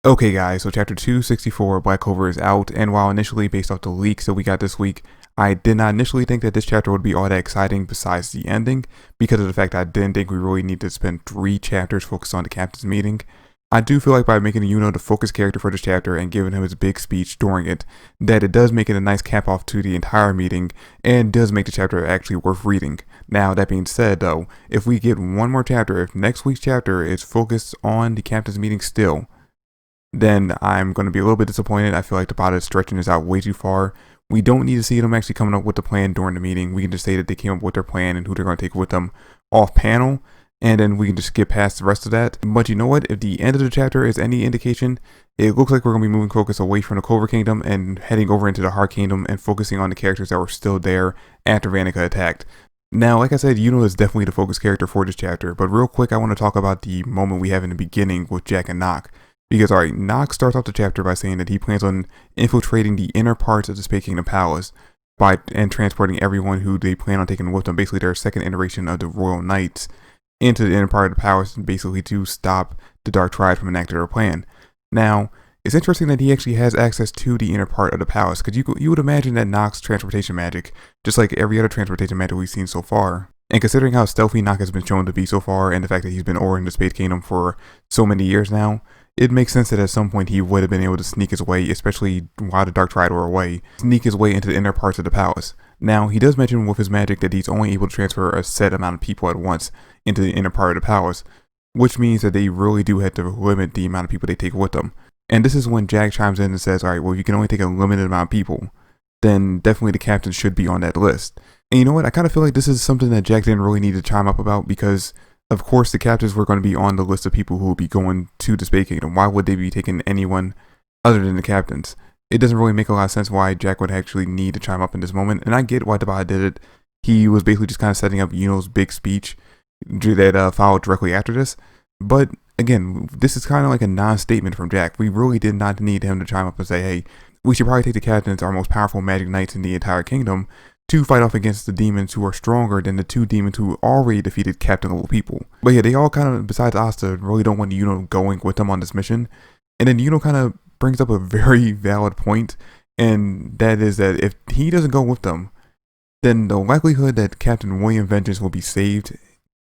Okay guys, so chapter 264, Black Clover is out, and while initially based off the leaks that we got this week, I did not initially think that this chapter would be all that exciting besides the ending, because of the fact that I didn't think we really need to spend 3 chapters focused on the captain's meeting. I do feel like by making Yuno the focus character for this chapter and giving him his big speech during it, that it does make it a nice cap off to the entire meeting, and does make the chapter actually worth reading. Now, that being said though, if we get one more chapter, if next week's chapter is focused on the captain's meeting still, then I'm going to be a little bit disappointed. I feel like the plot is stretching this out way too far. We don't need to see them actually coming up with the plan during the meeting. We can just say that they came up with their plan and who they're going to take with them off panel, and then we can just skip past the rest of that. But you know what? If the end of the chapter is any indication, it looks like we're going to be moving focus away from the Clover Kingdom and heading over into the Heart Kingdom and focusing on the characters that were still there after Vanica attacked. Now, like I said, Yuno is definitely the focus character for this chapter, but real quick, I want to talk about the moment we have in the beginning with Jack and Nock. Because, alright, Nock starts off the chapter by saying that he plans on infiltrating the inner parts of the Space Kingdom Palace and transporting everyone who they plan on taking with them, basically their second iteration of the Royal Knights, into the inner part of the palace, basically to stop the Dark Triad from enacting their plan. Now, it's interesting that he actually has access to the inner part of the palace, because you would imagine that Nock's transportation magic, just like every other transportation magic we've seen so far, and considering how stealthy Nock has been shown to be so far, and the fact that he's been ordering the Space Kingdom for so many years now, it makes sense that at some point he would have been able to sneak his way, especially while the Dark Triad were away, sneak his way into the inner parts of the palace. Now, he does mention with his magic that he's only able to transfer a set amount of people at once into the inner part of the palace, which means that they really do have to limit the amount of people they take with them. And this is when Jack chimes in and says, alright, well, if you can only take a limited amount of people, then definitely the captain should be on that list. And you know what? I kind of feel like this is something that Jack didn't really need to chime up about, because of course the captains were going to be on the list of people who would be going to the Space Kingdom. Why would they be taking anyone other than the captains? It doesn't really make a lot of sense why Jack would actually need to chime up in this moment, and I get why Dabba did it. He was basically just kind of setting up Yuno's big speech that followed directly after this. But again, this is kind of like a non-statement from Jack. We really did not need him to chime up and say, hey, we should probably take the captains, our most powerful magic knights in the entire kingdom, to fight off against the demons who are stronger than the 2 demons who already defeated captain level people. But yeah, they all kind of, besides Asta, really don't want Yuno going with them on this mission. And then Yuno kind of brings up a very valid point, and that is that if he doesn't go with them, then the likelihood that Captain William Vengeance will be saved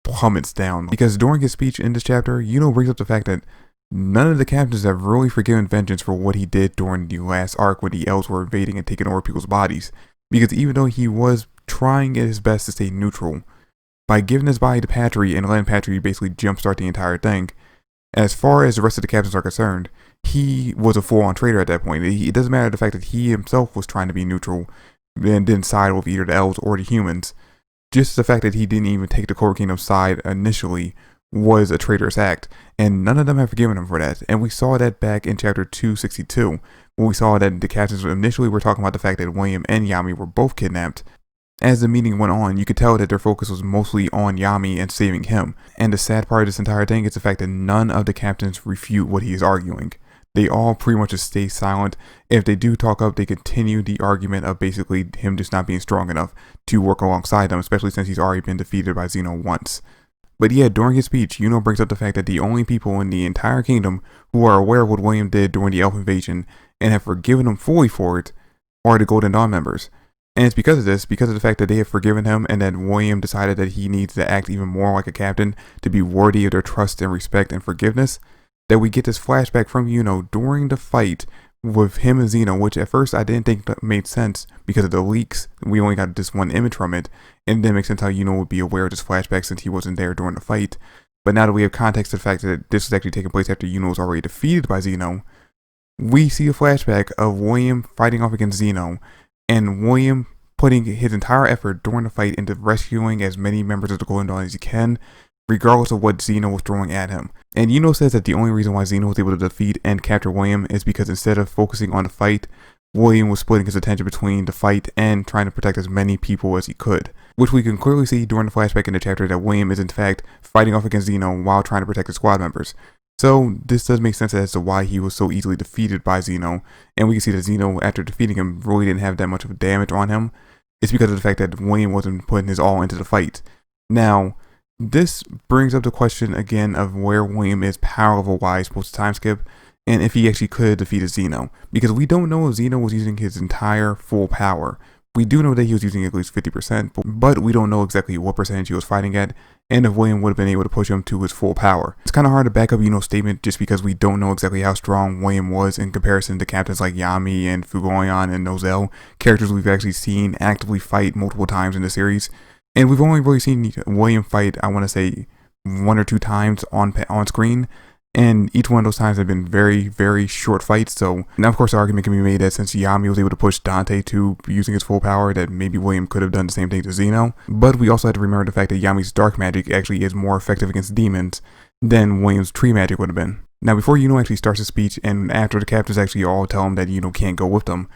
plummets down. Because during his speech in this chapter, Yuno brings up the fact that none of the captains have really forgiven Vengeance for what he did during the last arc when the elves were invading and taking over people's bodies. Because even though he was trying his best to stay neutral, by giving his body to Patry and letting Patry basically jumpstart the entire thing, as far as the rest of the captains are concerned, he was a full-on traitor at that point. It doesn't matter the fact that he himself was trying to be neutral and didn't side with either the elves or the humans. Just the fact that he didn't even take the Clover Kingdom's side initially was a traitorous act, and none of them have forgiven him for that. And we saw that back in chapter 262, when we saw that the captains initially were talking about the fact that William and Yami were both kidnapped. As the meeting went on, you could tell that their focus was mostly on Yami and saving him. And the sad part of this entire thing is the fact that none of the captains refute what he is arguing. They all pretty much just stay silent. If they do talk up, they continue the argument of basically him just not being strong enough to work alongside them, especially since he's already been defeated by Zeno once. But yeah, during his speech, Yuno brings up the fact that the only people in the entire kingdom who are aware of what William did during the elf invasion and have forgiven him fully for it are the Golden Dawn members. And it's because of this, because of the fact that they have forgiven him and that William decided that he needs to act even more like a captain to be worthy of their trust and respect and forgiveness, that we get this flashback from Yuno during the fight with him and Zeno, which at first I didn't think made sense because of the leaks. We only got this one image from it, and it didn't make sense how Yuno would be aware of this flashback since he wasn't there during the fight. But now that we have context to the fact that this was actually taking place after Yuno was already defeated by Zeno, we see a flashback of William fighting off against Zeno, and William putting his entire effort during the fight into rescuing as many members of the Golden Dawn as he can, regardless of what Zeno was throwing at him. And Yuno says that the only reason why Zeno was able to defeat and capture William is because instead of focusing on the fight, William was splitting his attention between the fight and trying to protect as many people as he could. Which we can clearly see during the flashback in the chapter that William is in fact fighting off against Zeno while trying to protect his squad members. So this does make sense as to why he was so easily defeated by Zeno, and we can see that Zeno, after defeating him, really didn't have that much of damage on him. It's because of the fact that William wasn't putting his all into the fight. Now, this brings up the question again of where William is power level wise post time skip, and if he actually could defeat Zeno, because we don't know if Zeno was using his entire full power. We do know that he was using at least 50%, but we don't know exactly what percentage he was fighting at, and if William would have been able to push him to his full power. It's kind of hard to back up Yuno's statement just because we don't know exactly how strong William was in comparison to captains like Yami and Fugoyan and Nozel, characters we've actually seen actively fight multiple times in the series. And we've only really seen William fight, I want to say, 1 or 2 times on screen. And each one of those times have been very, very short fights. So now, of course, the argument can be made that since Yami was able to push Dante to using his full power, that maybe William could have done the same thing to Zeno. But we also have to remember the fact that Yami's dark magic actually is more effective against demons than William's tree magic would have been. Now, before Yuno actually starts his speech, and after the captains actually all tell him that Yuno can't go with them,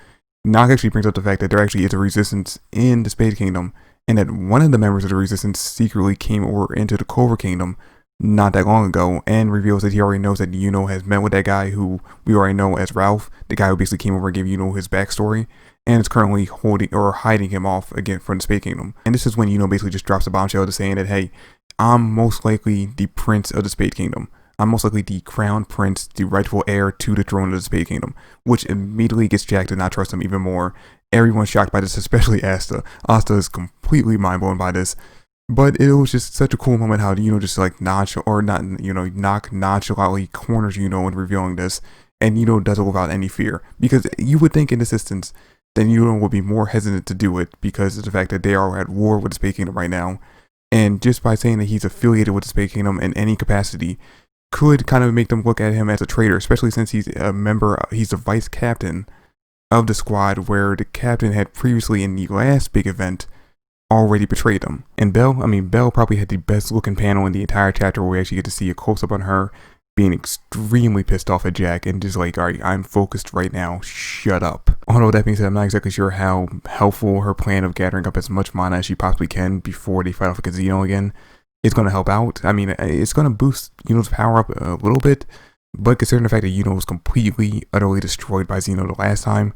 Nog actually brings up the fact that there actually is a resistance in the Spade Kingdom, and that one of the members of the resistance secretly came over into the Clover Kingdom not that long ago, and reveals that he already knows that Yuno has met with that guy who we already know as Ralph, the guy who basically came over and gave Yuno his backstory, and is currently holding or hiding him off again from the Spade Kingdom. And this is when Yuno basically just drops a bombshell to saying that, hey, I'm most likely the prince of the Spade Kingdom. I'm most likely the crown prince, the rightful heir to the throne of the Spade Kingdom, which immediately gets Jack to not trust him even more. Everyone's shocked by this, especially Asta. Asta is completely mind blown by this. But it was just such a cool moment how Yuno just like Nog nonchalantly corners Yuno in revealing this, and Yuno does it without any fear. Because you would think in this instance that Yuno would be more hesitant to do it because of the fact that they are at war with the Spade Kingdom right now. And just by saying that he's affiliated with the Spade Kingdom in any capacity could kind of make them look at him as a traitor, especially since he's a member, he's the vice captain of the squad where the captain had previously in the last big event already betrayed him. And Belle probably had the best looking panel in the entire chapter where we actually get to see a close up on her being extremely pissed off at Jack and just like, alright, I'm focused right now, shut up. Although that being said, I'm not exactly sure how helpful her plan of gathering up as much mana as she possibly can before they fight off against Zeno again is going to help out. I mean, it's going to boost Yuno's power up a little bit, but considering the fact that Yuno was completely, utterly destroyed by Zeno the last time,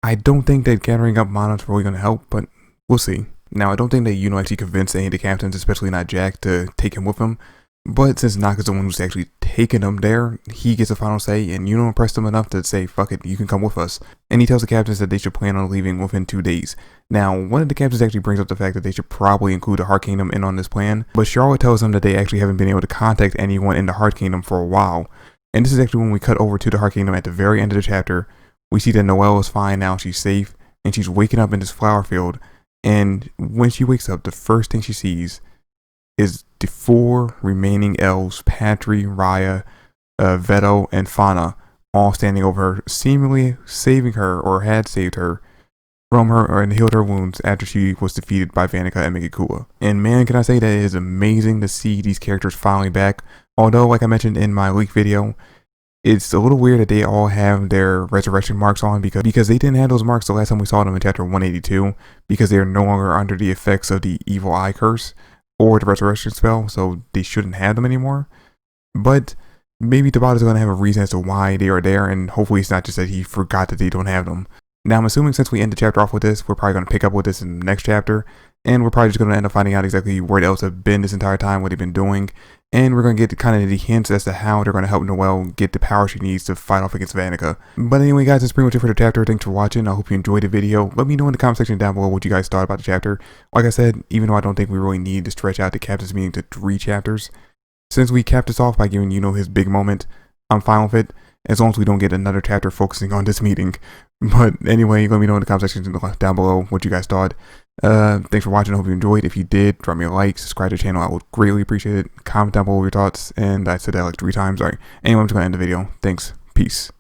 I don't think that gathering up mana is really going to help, but we'll see. Now, I don't think that Yuno actually convinced any of the captains, especially not Jack, to take him with him. But since Nog is the one who's actually taken him there, he gets a final say, and Yuno impressed him enough to say, fuck it, you can come with us. And he tells the captains that they should plan on leaving within 2 days. Now, one of the captains actually brings up the fact that they should probably include the Heart Kingdom in on this plan, but Charlotte tells them that they actually haven't been able to contact anyone in the Heart Kingdom for a while. And this is actually when we cut over to the Heart Kingdom at the very end of the chapter. We see that Noelle is fine now, she's safe, and she's waking up in this flower field. And when she wakes up, the first thing she sees is the 4 remaining elves, Patry, Raya, Veto, and Fauna, all standing over her, seemingly saving her, or had saved her, from her and healed her wounds after she was defeated by Vanica and Megakua. And man, can I say that it is amazing to see these characters finally back. Although, like I mentioned in my leak video, it's a little weird that they all have their resurrection marks on because they didn't have those marks the last time we saw them in chapter 182 because they are no longer under the effects of the evil eye curse or the resurrection spell, so they shouldn't have them anymore. But maybe Tabata's going to have a reason as to why they are there, and hopefully it's not just that he forgot that they don't have them. Now, I'm assuming since we end the chapter off with this, we're probably going to pick up with this in the next chapter, and we're probably just going to end up finding out exactly where the elves have been this entire time, what they've been doing, and we're going to get kind of the hints as to how they're going to help Noelle get the power she needs to fight off against Vanica. But anyway, guys, that's pretty much it for the chapter. Thanks for watching. I hope you enjoyed the video. Let me know in the comment section down below what you guys thought about the chapter. Like I said, even though I don't think we really need to stretch out the captain's meeting to 3 chapters, since we capped this off by giving Yuno his big moment, I'm fine with it, as long as we don't get another chapter focusing on this meeting. But anyway, let me know in the comment section down below what you guys thought. Thanks for watching. I hope you enjoyed. If you did, drop me a like, subscribe to the channel. I would greatly appreciate it. Comment down below your thoughts. And I said that like 3 times. Alright. Anyway, I'm just going to end the video. Thanks. Peace.